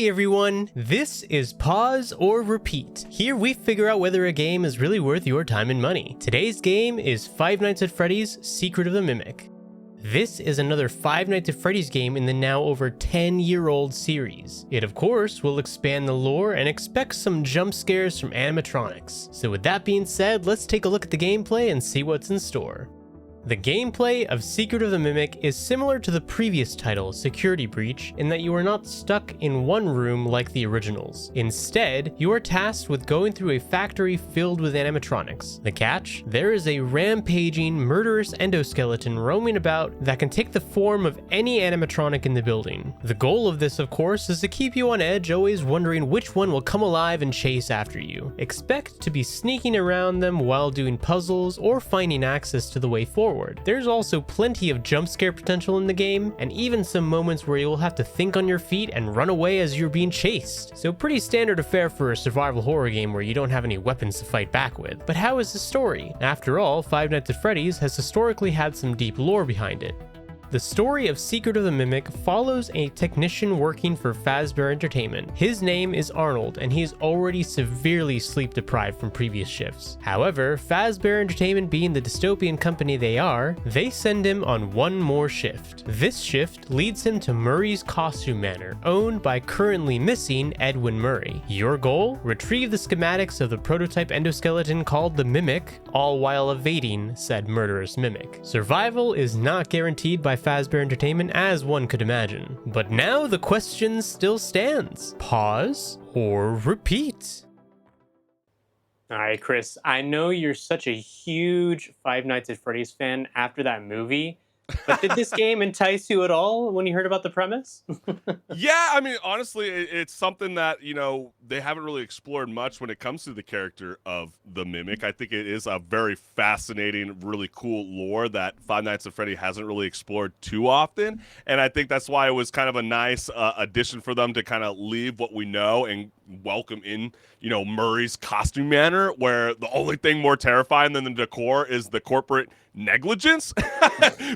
Hey everyone, this is Pause or Repeat. Here we figure out whether a game is really worth your time and money. Today's game is Five Nights at Freddy's Secret of the Mimic. This is another Five Nights at Freddy's game in the now over 10-year-old series. It of course will expand the lore and expect some jump scares from animatronics. So with that being said, let's take a look at the gameplay and see what's in store. The gameplay of Secret of the Mimic is similar to the previous title, Security Breach, in that you are not stuck in one room like the originals. Instead, you are tasked with going through a factory filled with animatronics. The catch? There is a rampaging, murderous endoskeleton roaming about that can take the form of any animatronic in the building. The goal of this, of course, is to keep you on edge, always wondering which one will come alive and chase after you. Expect to be sneaking around them while doing puzzles or finding access to the way forward. There's also plenty of jump scare potential in the game, and even some moments where you will have to think on your feet and run away as you're being chased. So pretty standard affair for a survival horror game where you don't have any weapons to fight back with. But how is the story? After all, Five Nights at Freddy's has historically had some deep lore behind it. The story of Secret of the Mimic follows a technician working for Fazbear Entertainment. His name is Arnold, and he is already severely sleep deprived from previous shifts. However, Fazbear Entertainment being the dystopian company they are, they send him on one more shift. This shift leads him to Murray's Costume Manor, owned by currently missing Edwin Murray. Your goal? Retrieve the schematics of the prototype endoskeleton called the Mimic, all while evading said murderous mimic. Survival is not guaranteed by Fazbear Entertainment, as one could imagine. But now the question still stands. Pause or repeat? All right, Chris, I know you're such a huge Five Nights at Freddy's fan after that movie, but did this game entice you at all when you heard about the premise? Yeah, I mean, honestly, it's something that, they haven't really explored much when it comes to the character of the Mimic. I think it is a very fascinating, really cool lore that Five Nights at Freddy hasn't really explored too often. And I think that's why it was kind of a nice addition for them to kind of leave what we know and welcome in, Murray's Costume Manor, where the only thing more terrifying than the decor is the corporate negligence.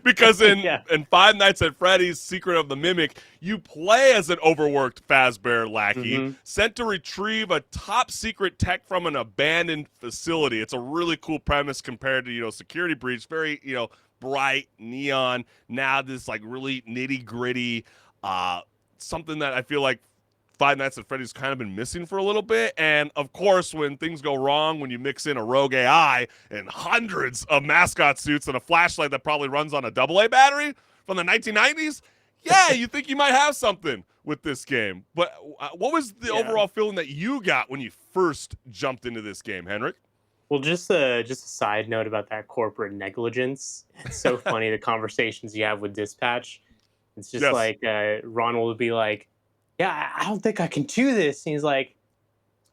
Because in Five Nights at Freddy's Secret of the Mimic, you play as an overworked Fazbear lackey sent to retrieve a top secret tech from an abandoned facility. It's a really cool premise compared to, Security Breach, very, bright neon. Now this like really nitty gritty, something that I feel like Five Nights at Freddy's kind of been missing for a little bit. And of course, when things go wrong, when you mix in a rogue AI and hundreds of mascot suits and a flashlight that probably runs on a AA battery from the 1990s, yeah, you think you might have something with this game. But what was the overall feeling that you got when you first jumped into this game, Henrik? Well, just a side note about that corporate negligence. It's so funny, the conversations you have with dispatch. It's just like Ronald would be like, yeah, I don't think I can do this. And he's like,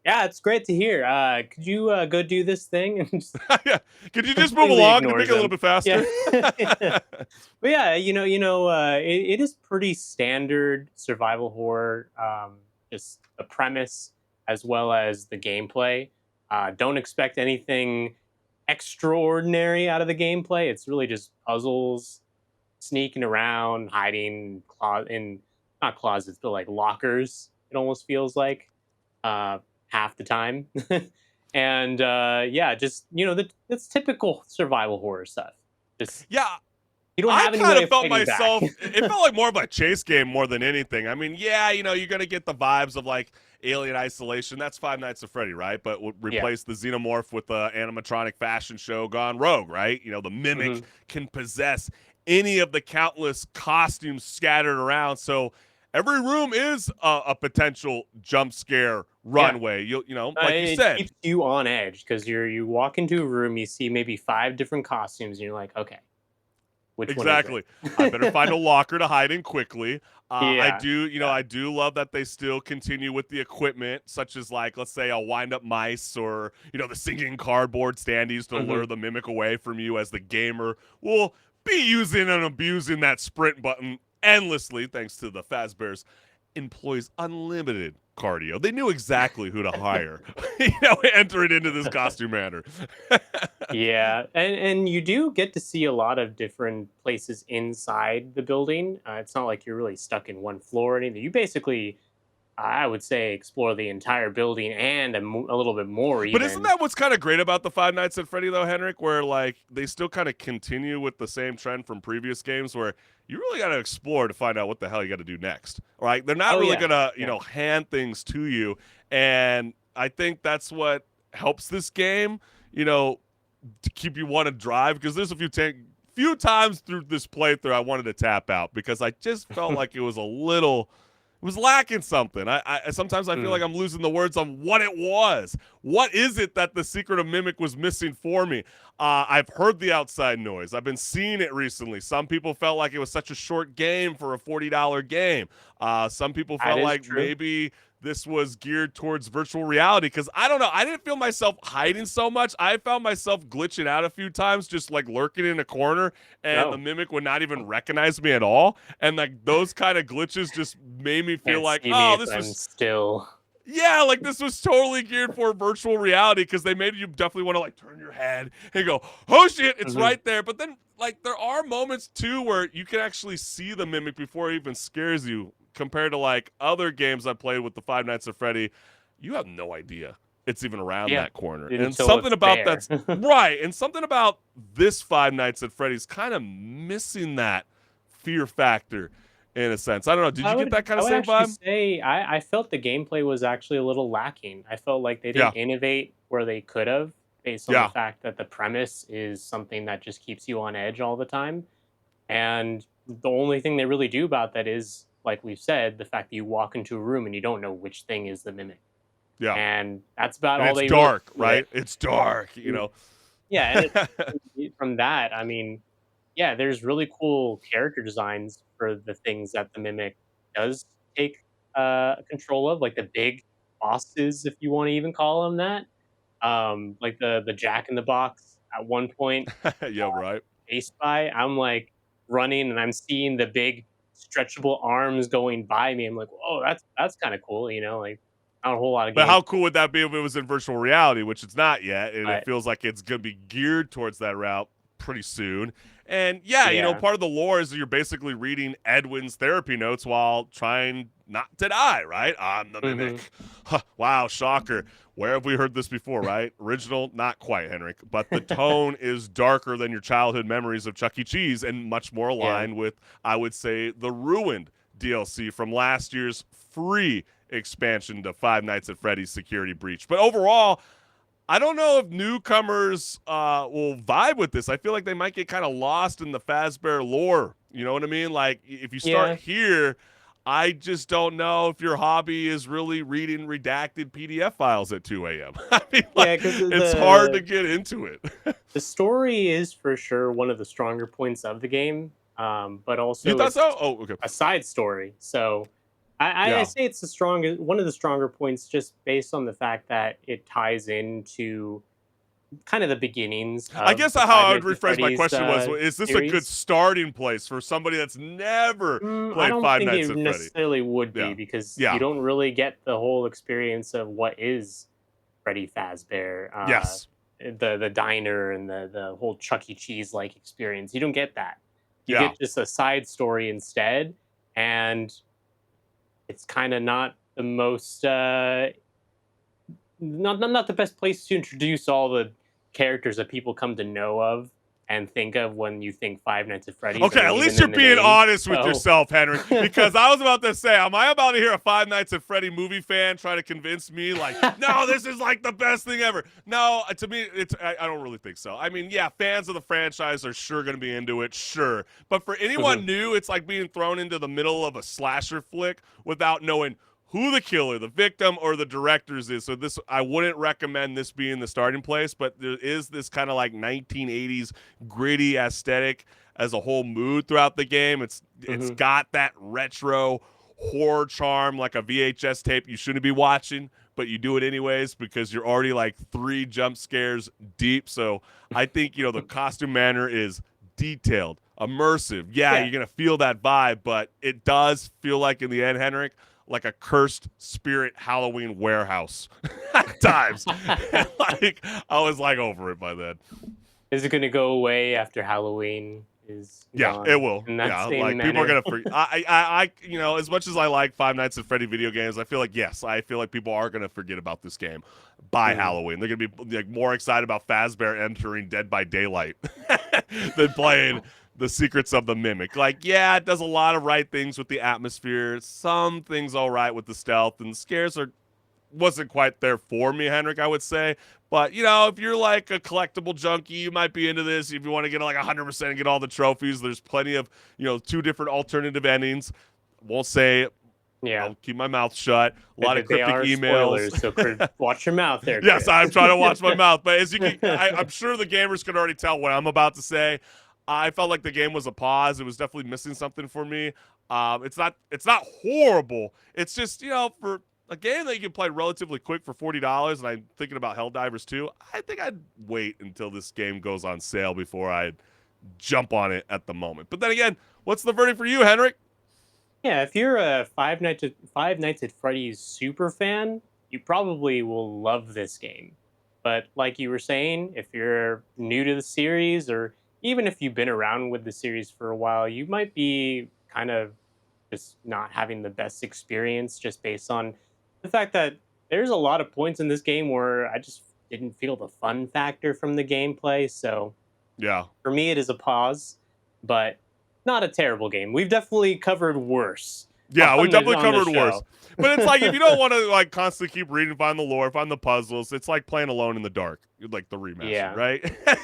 yeah, it's great to hear. Could you go do this thing? And just could you just move along to make it a little bit faster? Yeah. But yeah, it is pretty standard survival horror. Just the premise as well as the gameplay. Don't expect anything extraordinary out of the gameplay. It's really just puzzles, sneaking around, hiding in not closets, but like lockers. It almost feels like half the time. And that's typical survival horror stuff. Just you don't have any way of felt myself. It felt like more of a chase game more than anything. I mean, you're gonna get the vibes of like Alien Isolation. That's Five Nights at Freddy, right? But replace the xenomorph with the animatronic fashion show gone rogue, right? The Mimic can possess any of the countless costumes scattered around. So every room is a potential jump scare runway. Like you said, it keeps you on edge because you walk into a room, you see maybe 5 different costumes, and you're like, okay, which one is it? I better find a locker to hide in quickly. I do love that they still continue with the equipment, such as like, let's say, a wind-up mice or the singing cardboard standees to lure the Mimic away from you, as the gamer will be using and abusing that sprint button endlessly, thanks to the Fazbear's employs unlimited cardio. They knew exactly who to hire, entering into this costume manor. And you do get to see a lot of different places inside the building. It's not like you're really stuck in one floor or anything. You basically I would say explore the entire building and a little bit more But isn't even. that what's kind of great about the Five Nights at Freddy though, Henrik? Where like they still kind of continue with the same trend from previous games, where you really got to explore to find out what the hell you got to do next. Right? They're not Oh really yeah, gonna yeah. hand things to you, and I think that's what helps this game. To keep you want to drive, because there's a few times through this playthrough I wanted to tap out because I just felt like it was a little. It was lacking something. I sometimes I feel Mm. like I'm losing the words on what it was. What is it that the Secret of Mimic was missing for me? I've heard the outside noise. I've been seeing it recently. Some people felt like it was such a short game for a $40 game. Some people That felt is like true. maybe this was geared towards virtual reality, because I don't know. I didn't feel myself hiding so much. I found myself glitching out a few times, just like lurking in a corner, and the No, mimic would not even recognize me at all. And like those kind of glitches just made me feel can't like, see me oh, if this I'm was still. yeah, like this was totally geared for virtual reality, because they made you definitely want to like turn your head and go, oh shit, it's Mhm. right there. But then like there are moments too where you can actually see the mimic before it even scares you, compared to like other games I played with the Five Nights at Freddy. You have no idea it's even around Yeah, that corner. And until something it's about there. that's right. And something about this Five Nights at Freddy's kind of missing that fear factor in a sense. I don't know. Did you get that kind I of would same actually vibe? say I felt the gameplay was actually a little lacking. I felt like they Yeah. didn't innovate where they could have, based on the Yeah. fact that the premise is something that just keeps you on edge all the time. And the only thing they really do about that is, like we've said, the fact that you walk into a room and you don't know which thing is the mimic. Yeah. And that's about And all it's they really dark, do with it. right? It's dark, Yeah, and from that, I mean, yeah, there's really cool character designs for the things that the Mimic does take, control of, like the big bosses, if you wanna even call them that. Like the Jack in the Box at one point, Yeah, right. chased by, I'm, like, running and I'm seeing the big stretchable arms going by me. I'm like, "Whoa, that's kinda cool," like, not a whole lot of But games, how cool would that be if it was in virtual reality, which it's not yet, and it but feels like it's going to be geared towards that route pretty soon. And yeah, yeah. part of the lore is you're basically reading Edwin's therapy notes while trying not to die, right? I'm the Mhm. mimic. Huh, wow, shocker. Where have we heard this before, right? Original, not quite, Henrik. But the tone is darker than your childhood memories of Chuck E. Cheese, and much more Yeah. aligned with, I would say, the Ruined DLC from last year's free expansion to Five Nights at Freddy's Security Breach. But overall, I don't know if newcomers will vibe with this. I feel like they might get kind of lost in the Fazbear lore. You know what I mean? Like, if you start Yeah. here, I just don't know if your hobby is really reading redacted PDF files at 2 a.m. I mean, Yeah, like, 'cause it's hard to get into it. the story is for sure one of the stronger points of the game, but You also thought so? it's Oh, okay. a side story. So I Yeah. say it's the strongest, one of the stronger points, just based on the fact that it ties into kind of the beginnings I of guess the how Five I would Nights at rephrase my Freddy's question was, is this a good series. starting place for somebody that's never I played don't Five think Nights it at Freddy? necessarily would be, Yeah. because you Yeah. don't really get the whole experience of what is Freddy Fazbear, Yes. the diner and the whole Chuck E. Cheese like experience. You don't get that. You Yeah. get just a side story instead, and it's kind of not the most not the best place to introduce all the characters that people come to know of and think of when you think Five Nights at Freddy's. I Okay, mean, at least even you're in the being name. honest with So yourself, Henrik. Because I was about to say, am I about to hear a Five Nights at Freddy movie fan try to convince me, like, no, this is like the best thing ever? No, to me, I don't really think so. I mean, yeah, fans of the franchise are sure going to be into it, sure. But for anyone Mhm. new, it's like being thrown into the middle of a slasher flick without knowing who the killer, the victim, or the directors is. So this, I wouldn't recommend this being the starting place, but there is this kind of like 1980s gritty aesthetic as a whole mood throughout the game. It's Mhm. got that retro horror charm, like a VHS tape you shouldn't be watching, but you do it anyways because you're already like 3 jump scares deep. So I think the costume manner is detailed, immersive. Yeah, Yeah. you're gonna feel that vibe, but it does feel like in the end, Henrik, like a cursed spirit Halloween warehouse at times. Like I was like over it by then. Is it going to go away after Halloween? is Yeah, gone it will. in that Yeah, same like manner. people are gonna forget. You know, as much as I like Five Nights at Freddy video games, I feel like I feel like people are gonna forget about this game by Halloween. They're gonna be like more excited about Fazbear entering Dead by Daylight than playing the Secrets of the Mimic. Like, yeah, it does a lot of right things with the atmosphere. Some things all right with the stealth, and the scares wasn't quite there for me, Henrik, I would say. But, you know, if you're like a collectible junkie, you might be into this. If you want to get like 100% and get all the trophies, there's plenty of, you know, 2 different alternative endings. Won't say it. Yeah, I'll keep my mouth shut. A lot of they cryptic are emails. spoilers, so watch your mouth there, Yes, Chris. I'm trying to watch my mouth. But as you can, I'm sure the gamers can already tell what I'm about to say. I felt like the game was a pause. It was definitely missing something for me. It's not horrible. It's just, you know, for a game that you can play relatively quick for $40, and I'm thinking about Helldivers 2, I think I'd wait until this game goes on sale before I jump on it at the moment. But then again, what's the verdict for you, Henrik? Yeah, if you're a Five Nights at Freddy's super fan, you probably will love this game. But like you were saying, if you're new to the series, or even if you've been around with the series for a while, you might be kind of just not having the best experience just based on the fact that there's a lot of points in this game where I just didn't feel the fun factor from the gameplay. So Yeah. for me, it is a pause, but not a terrible game. We've definitely covered worse. Yeah, we definitely On the covered worse. show. But it's like if you don't want to like constantly keep reading, find the lore, find the puzzles, it's like playing Alone in the Dark, like the remaster, Yeah. right?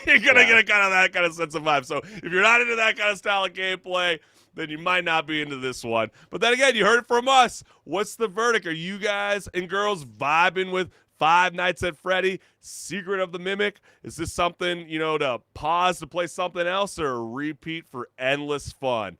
You're gonna get a kind of that kind of sense of vibe. So if you're not into that kind of style of gameplay, then you might not be into this one. But then again, you heard it from us. What's the verdict? Are you guys and girls vibing with Five Nights at Freddy, Secret of the Mimic? Is this something, you know, to pause to play something else, or a repeat for endless fun?